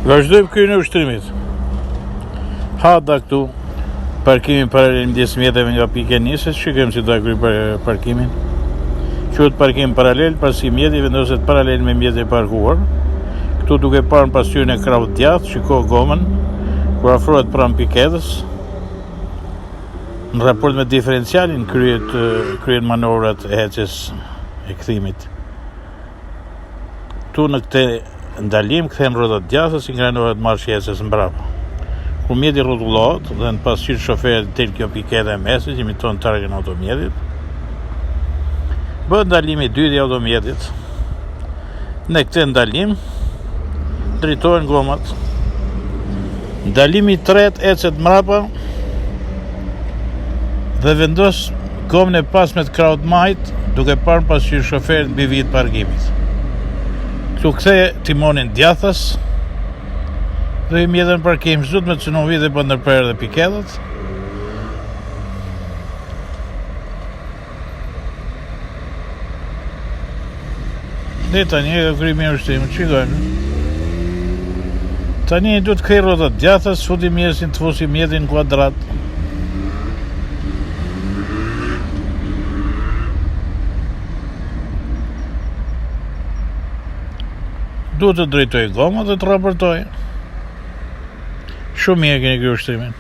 Vazhdojmë kryen e ushtrimit. Hada këtu, parkimin paralel midis mjeteve nga pike nisës, shikojmë si ta kryej parkimin. Quhet parkim paralel, pasi mjeti vendoset paralel me mjetin e parkuar. Këtu duke parë pasqyrën e krahut djathtë, shiko gomën, kur afrohet pranë piketës. Në raport me diferencialin kryen manovrat e heqjes e kthimit. Këtu në këtë ndalim kthehen rrotat djathtë si ngranohet marshi ecës mbrapa. Kur mjeti rrotullohet dhe në pasqyrë shoferit del kjo piketa e mesit që imiton targën e automjetit, bëhet ndalimi i dytë i automjetit. Në këtë ndalim drejtohen gomat. Ndalimi i tretë ecet mbrapa dhe vendos gomën e pasme të krahut majt duke parë pasqyrë shoferit mbi vijë të parkimit. Këtu kthej timonin djathtas dhe i mjetën parkim çdo me të cënon vite për ndërprerje dhe piketat. Dhe tani e krimi e ushtimit, shikojmë. Tani duhet të kthej rrotat djathtas, futi mjesin, të fusi mjetin në kuadrat. Duhet të drejtoj goma dhe të raportoj. Shumë mirë keni kryer ushtrimin.